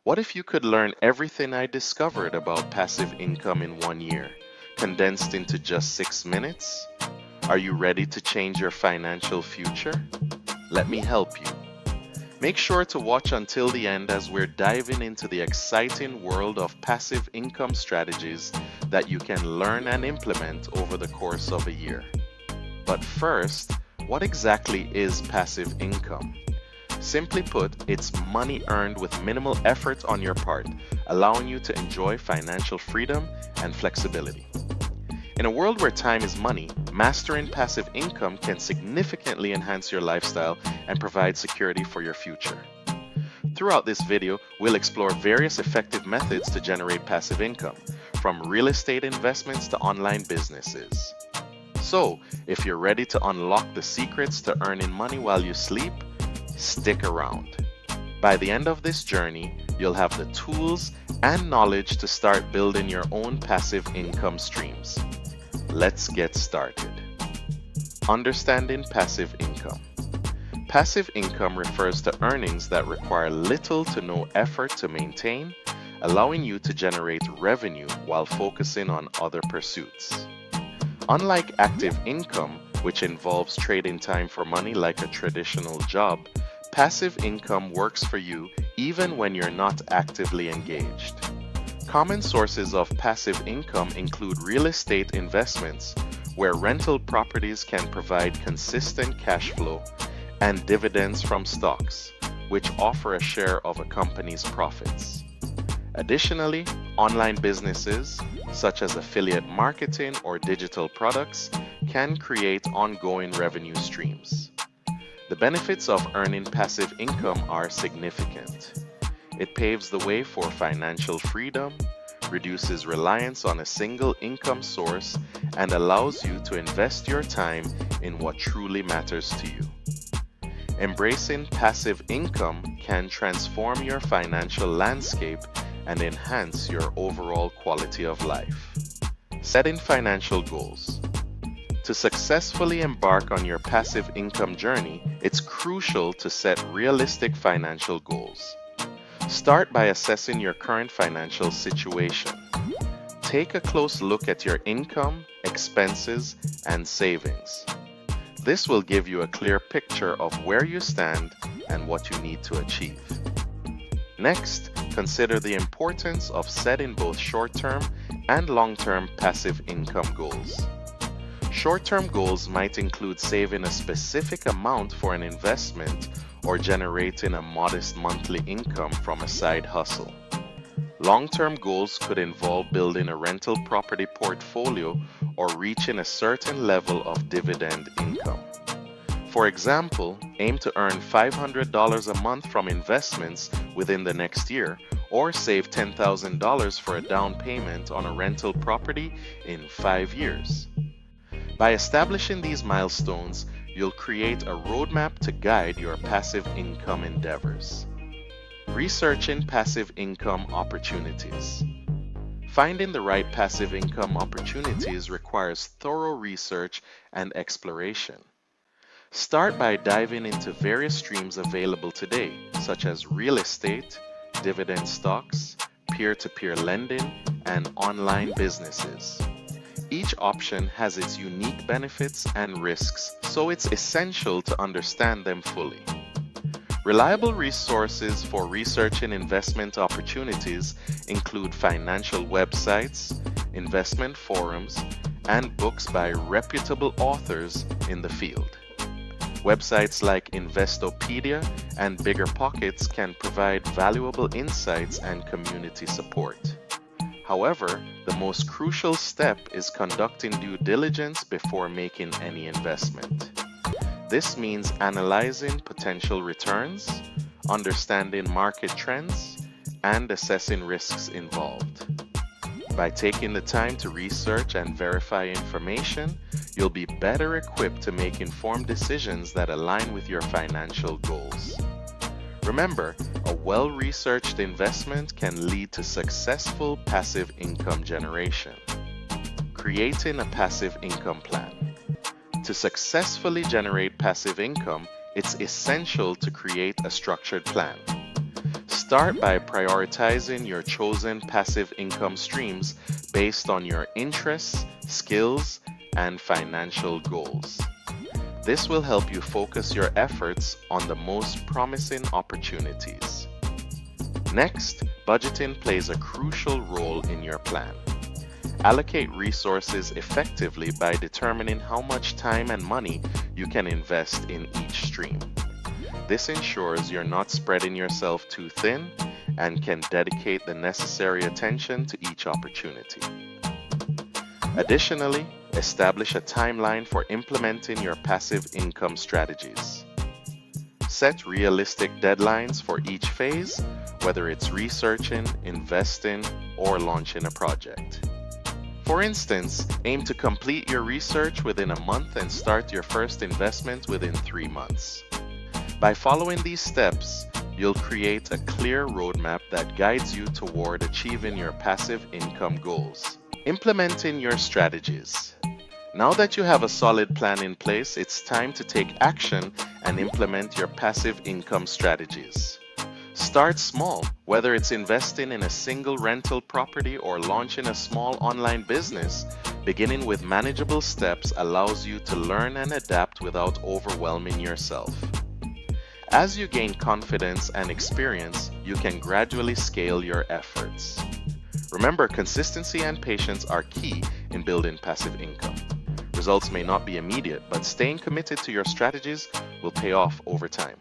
What if you could learn everything I discovered about passive income in 1 year, condensed into just 6 minutes? Are you ready to change your financial future? Let me help you. Make sure to watch until the end as we're diving into the exciting world of passive income strategies that you can learn and implement over the course of a year. But first, what exactly is passive income? Simply put, it's money earned with minimal effort on your part, allowing you to enjoy financial freedom and flexibility. In a world where time is money, mastering passive income can significantly enhance your lifestyle and provide security for your future. Throughout this video, we'll explore various effective methods to generate passive income, from real estate investments to online businesses. So, if you're ready to unlock the secrets to earning money while you sleep, stick around. By the end of this journey, you'll have the tools and knowledge to start building your own passive income streams. Let's get started. Understanding passive income. Passive income refers to earnings that require little to no effort to maintain, allowing you to generate revenue while focusing on other pursuits. Unlike active income, which involves trading time for money like a traditional job, passive income works for you even when you're not actively engaged. Common sources of passive income include real estate investments, where rental properties can provide consistent cash flow, and dividends from stocks, which offer a share of a company's profits. Additionally, online businesses, such as affiliate marketing or digital products, can create ongoing revenue streams. The benefits of earning passive income are significant. It paves the way for financial freedom, reduces reliance on a single income source, and allows you to invest your time in what truly matters to you. Embracing passive income can transform your financial landscape and enhance your overall quality of life. Setting financial goals. To successfully embark on your passive income journey, it's crucial to set realistic financial goals. Start by assessing your current financial situation. Take a close look at your income, expenses, and savings. This will give you a clear picture of where you stand and what you need to achieve. Next, consider the importance of setting both short-term and long-term passive income goals. Short-term goals might include saving a specific amount for an investment or generating a modest monthly income from a side hustle. Long-term goals could involve building a rental property portfolio or reaching a certain level of dividend income. For example, aim to earn $500 a month from investments within the next year, or save $10,000 for a down payment on a rental property in 5 years. By establishing these milestones, you'll create a roadmap to guide your passive income endeavors. Researching passive income opportunities. Finding the right passive income opportunities requires thorough research and exploration. Start by diving into various streams available today, such as real estate, dividend stocks, peer-to-peer lending, and online businesses. Each option has its unique benefits and risks, so it's essential to understand them fully. Reliable resources for researching investment opportunities include financial websites, investment forums, and books by reputable authors in the field. Websites like Investopedia and BiggerPockets can provide valuable insights and community support. However, the most crucial step is conducting due diligence before making any investment. This means analyzing potential returns, understanding market trends, and assessing risks involved. By taking the time to research and verify information, you'll be better equipped to make informed decisions that align with your financial goals. Remember, a well-researched investment can lead to successful passive income generation. Creating a passive income plan. To successfully generate passive income, it's essential to create a structured plan. Start by prioritizing your chosen passive income streams based on your interests, skills, and financial goals. This will help you focus your efforts on the most promising opportunities. Next, budgeting plays a crucial role in your plan. Allocate resources effectively by determining how much time and money you can invest in each stream. This ensures you're not spreading yourself too thin and can dedicate the necessary attention to each opportunity. Additionally, establish a timeline for implementing your passive income strategies. Set realistic deadlines for each phase, whether it's researching, investing, or launching a project. For instance, aim to complete your research within a month and start your first investment within 3 months. By following these steps, you'll create a clear roadmap that guides you toward achieving your passive income goals. Implementing your strategies. Now that you have a solid plan in place, it's time to take action and implement your passive income strategies. Start small, whether it's investing in a single rental property or launching a small online business. Beginning with manageable steps allows you to learn and adapt without overwhelming yourself. As you gain confidence and experience, you can gradually scale your efforts. Remember, consistency and patience are key in building passive income. Results may not be immediate, but staying committed to your strategies will pay off over time.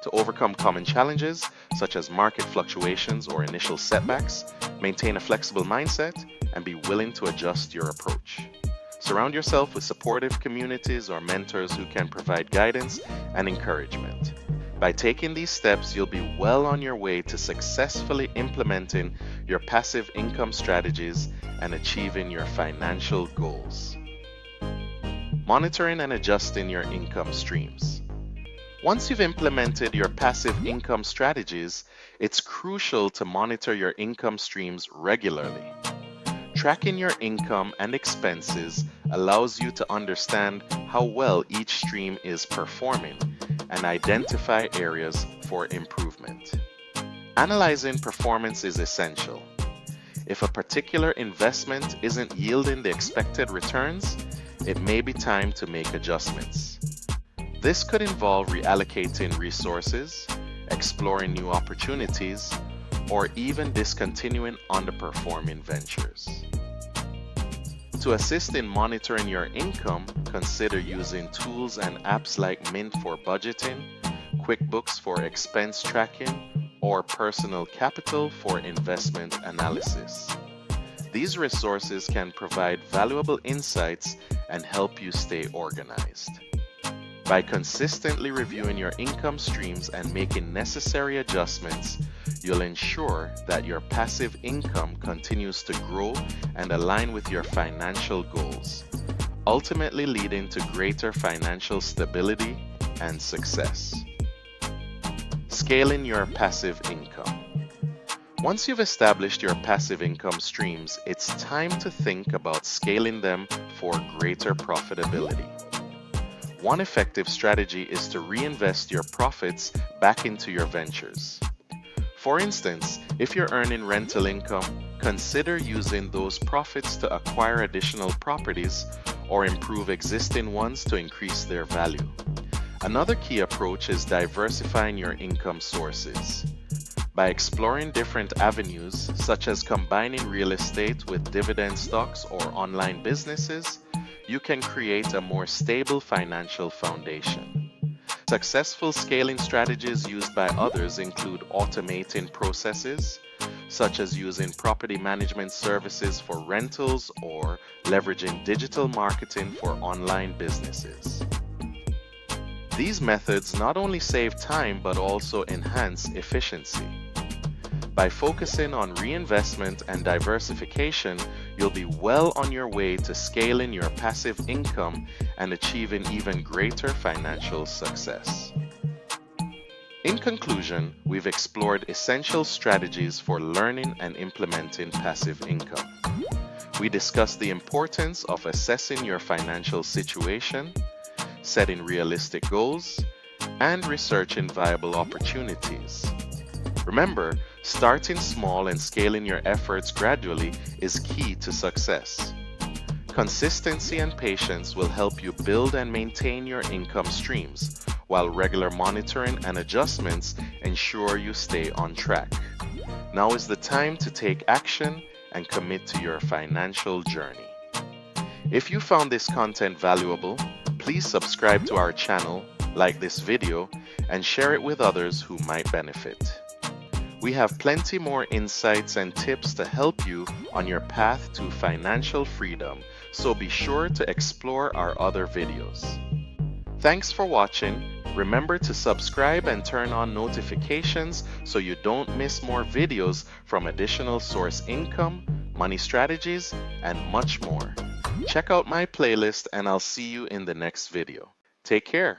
To overcome common challenges, such as market fluctuations or initial setbacks, maintain a flexible mindset and be willing to adjust your approach. Surround yourself with supportive communities or mentors who can provide guidance and encouragement. By taking these steps, you'll be well on your way to successfully implementing your passive income strategies and achieving your financial goals. Monitoring and adjusting your income streams. Once you've implemented your passive income strategies, it's crucial to monitor your income streams regularly. Tracking your income and expenses allows you to understand how well each stream is performing and identify areas for improvement. Analyzing performance is essential. If a particular investment isn't yielding the expected returns, it may be time to make adjustments. This could involve reallocating resources, exploring new opportunities, or even discontinuing underperforming ventures. To assist in monitoring your income, consider using tools and apps like Mint for budgeting, QuickBooks for expense tracking, or Personal Capital for investment analysis. These resources can provide valuable insights and help you stay organized. By consistently reviewing your income streams and making necessary adjustments, you'll ensure that your passive income continues to grow and align with your financial goals, ultimately leading to greater financial stability and success. Scaling your passive income. Once you've established your passive income streams, it's time to think about scaling them for greater profitability. One effective strategy is to reinvest your profits back into your ventures. For instance, if you're earning rental income, consider using those profits to acquire additional properties or improve existing ones to increase their value. Another key approach is diversifying your income sources. By exploring different avenues, such as combining real estate with dividend stocks or online businesses, you can create a more stable financial foundation. Successful scaling strategies used by others include automating processes, such as using property management services for rentals or leveraging digital marketing for online businesses. These methods not only save time but also enhance efficiency. By focusing on reinvestment and diversification, you'll be well on your way to scaling your passive income and achieving even greater financial success. In conclusion, we've explored essential strategies for learning and implementing passive income. We discussed the importance of assessing your financial situation, setting realistic goals, and researching viable opportunities. Remember, starting small and scaling your efforts gradually is key to success. Consistency and patience will help you build and maintain your income streams, while regular monitoring and adjustments ensure you stay on track. Now is the time to take action and commit to your financial journey. If you found this content valuable, please subscribe to our channel, like this video, and share it with others who might benefit. We have plenty more insights and tips to help you on your path to financial freedom, so be sure to explore our other videos. Thanks for watching. Remember to subscribe and turn on notifications so you don't miss more videos from additional source income, money strategies, and much more. Check out my playlist and I'll see you in the next video. Take care.